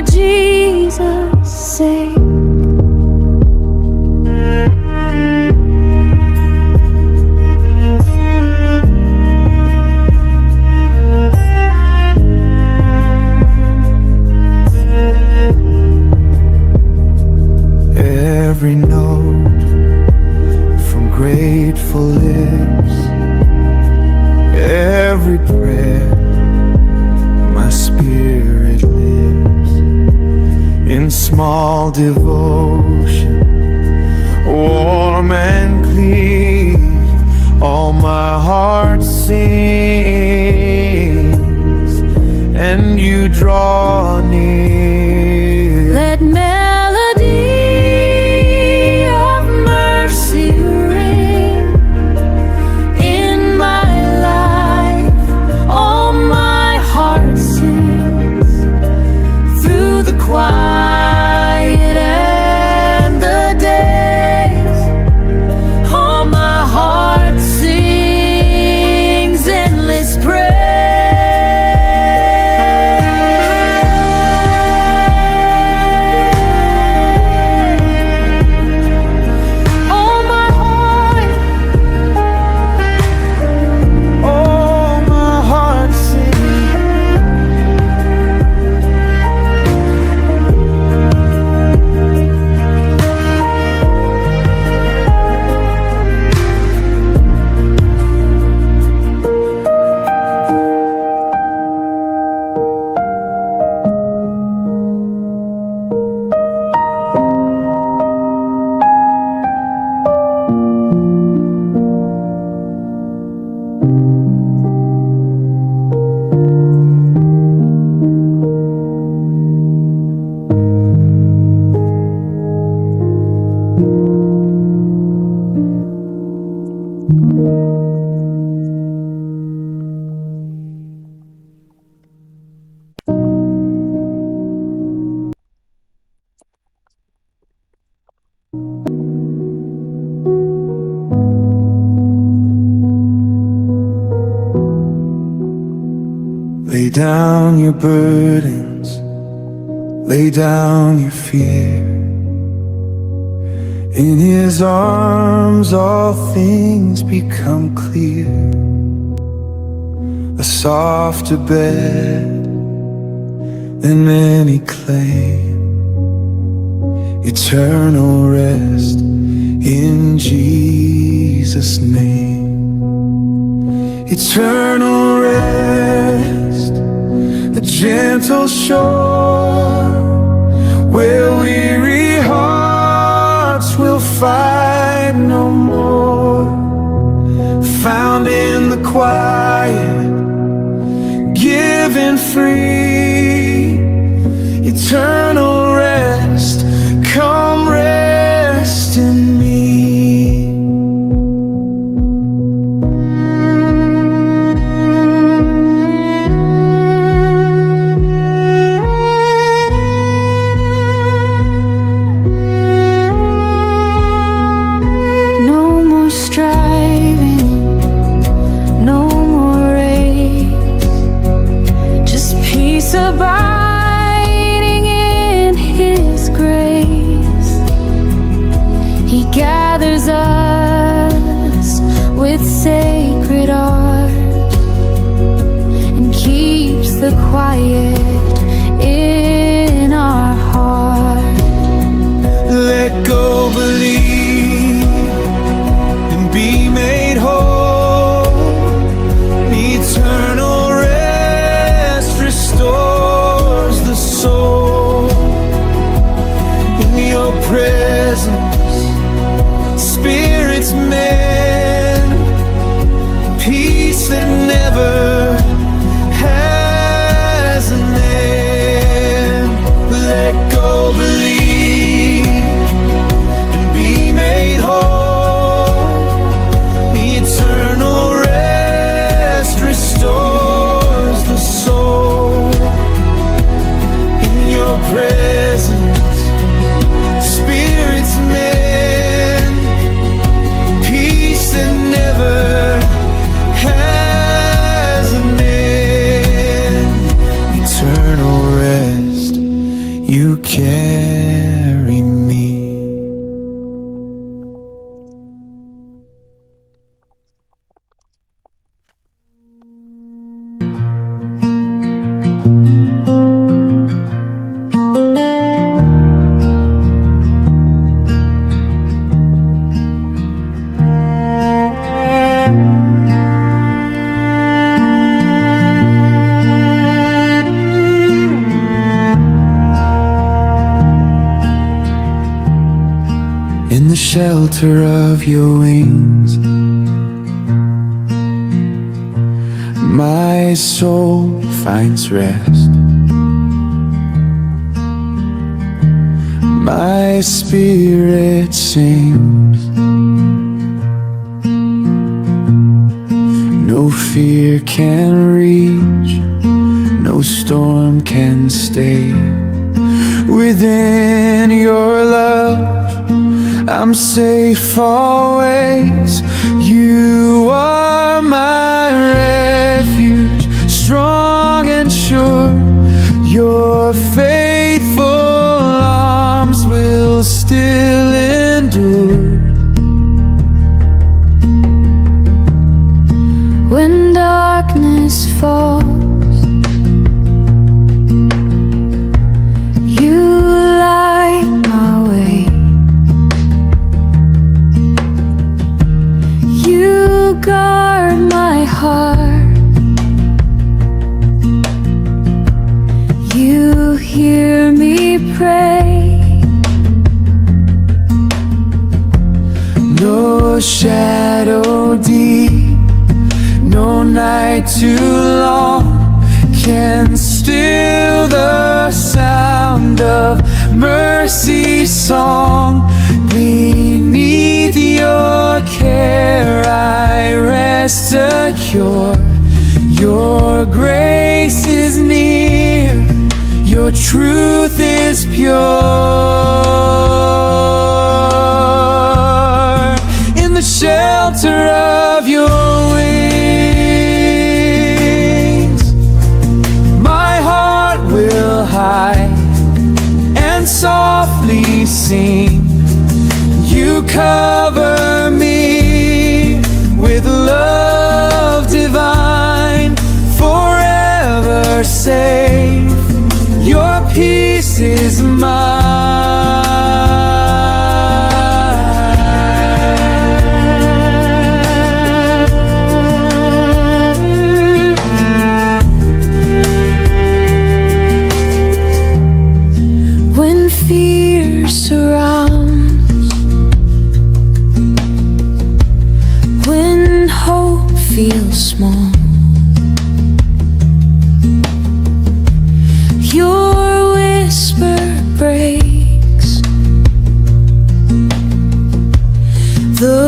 Lord Jesus, say. Every note from grateful lips, every prayer my spirit lives in small devotion, warm and clear, all my heart sings, and you draw near. Let melody of mercy ring in my life. All my heart sings through the quiet and the days. All my heart sings endless praise. Lay down your burdens, lay down your fear. In His arms all things become clear. A softer bed than many claim, eternal rest in Jesus' name. Eternal rest, a gentle shore where weary hearts will find no more. Found in the quiet, given free. Eternal rest, come rest in me. Abiding in His grace, He gathers us with sacred art and keeps the quiet in our heart. Let go, believe, and be made whole. Eternal rest restores the soul. In your presence, spirits mend, peace that never has an you carry me. In the shelter of your wings, my soul finds rest. My spirit sings. No fear can reach, no storm can stay. Within your love I'm safe always. You are my refuge, strong and sure. Your faithful arms will still endure. When darkness falls, you light my way. You guard my heart. You hear me pray. No shadow deep, no night too long can still the sound of mercy's song. Beneath your care I rest secure. Your grace is near, your truth is pure. In the shelter of your wings, my heart will hide and softly sing. You cover me with love divine, forever safe. Your peace is mine. When fear surrounds, when hope feels small, your whisper breaks the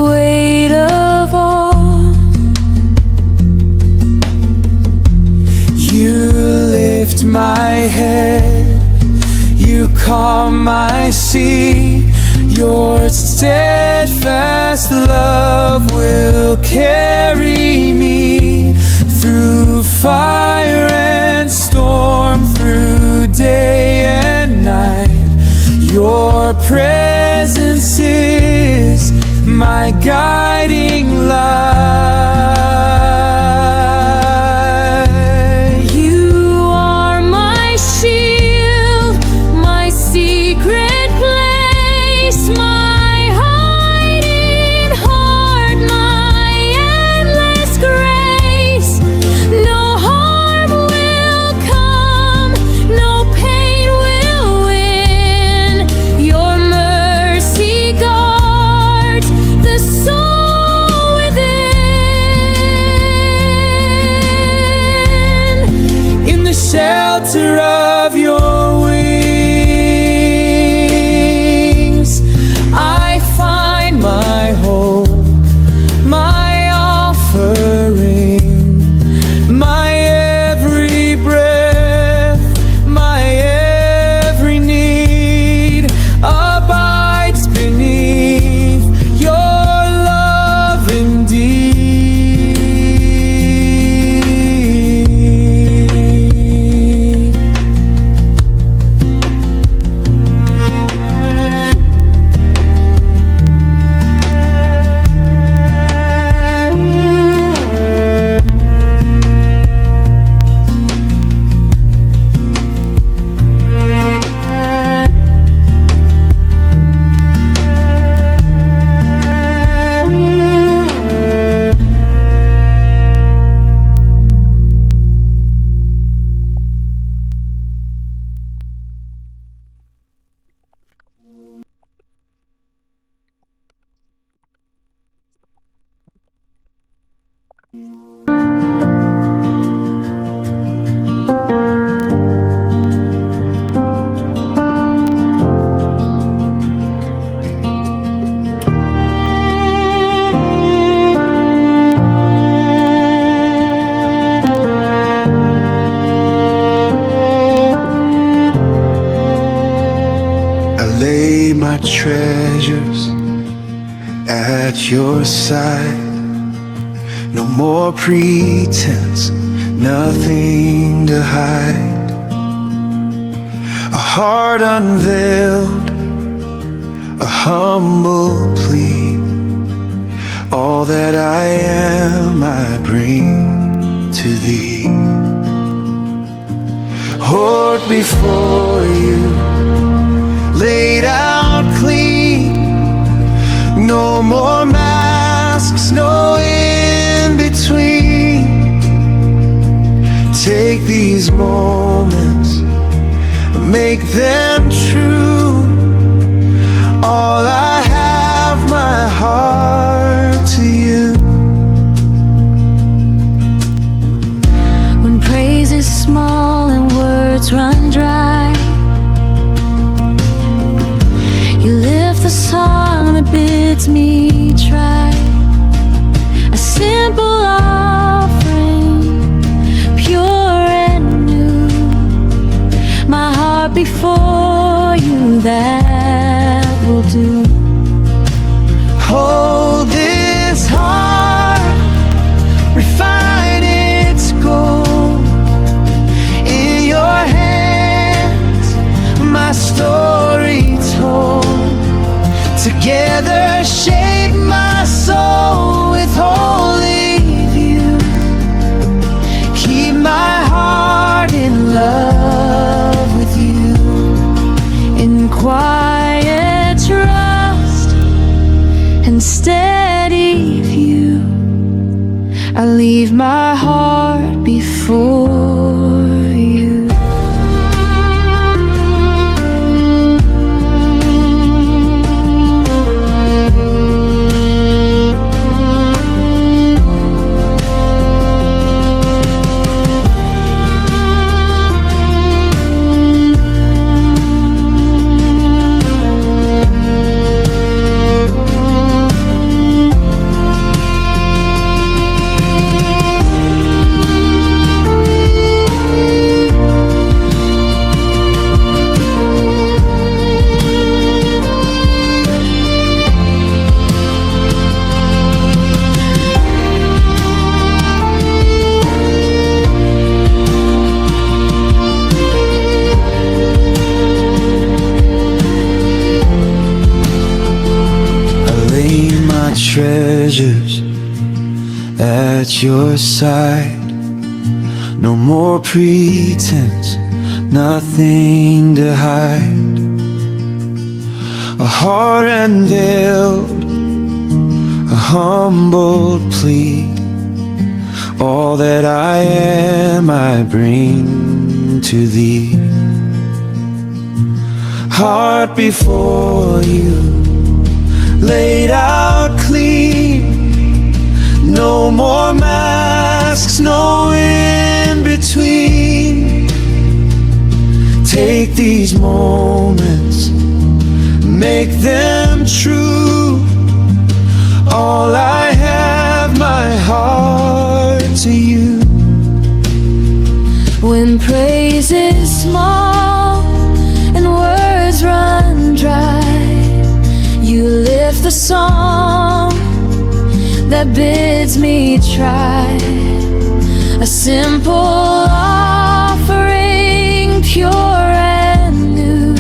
weight of all. You lift my head, you calm my sea. Your steadfast love will carry me through fire and storm, through day and night. Your presence is my guiding light. You are my shield, my secret place, my hiding heart, my endless grace. No harm will come, no pain will win. Your mercy guards the soul Lay my treasures at your side. No more pretense, nothing to hide. A heart unveiled, a humble plea. All that I am, I bring to thee. Hold before you, laid out clean. No more masks, no in between. Take these moments, make them true. All I have, my heart to you. When praise is small and words run dry, you lift the song that bids me try. A simple offering, pure and new. My heart before you, that will do. Hold this heart, refine its gold. In your hands, my story told. Together shape my soul with holy view. Keep my heart in love with you. In quiet trust and steady view, I leave my heart before you. Treasures at your side. No more pretense, nothing to hide. A heart unveiled, a humble plea. All that I am, I bring to thee. Heart before you, laid out clean. No more masks, no in between. Take these moments, make them true. All I have, my heart to you. When praise is small and words run dry, you lift the song that bids me try. A simple offering, pure and new.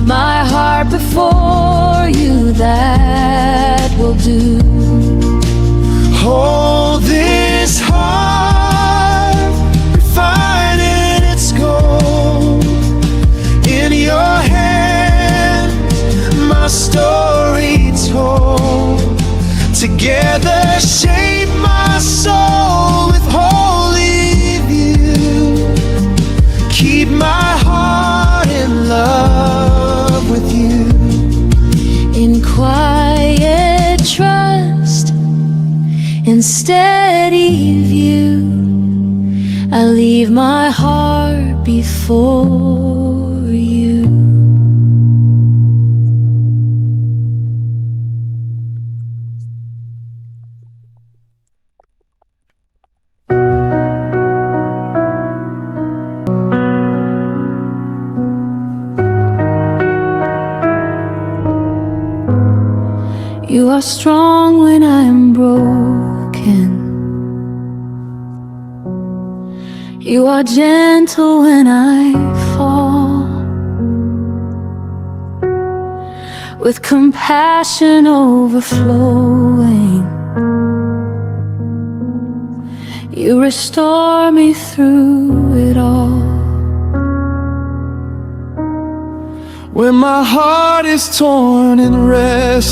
My heart before you, that will do. Hold this heart, refine in its gold. In your hands, my story told. Together shape my soul with holy view. Keep my for you. You are strong when I am broken. You are gentle when I fall. With compassion overflowing, you restore me through it all. When my heart is torn and restless,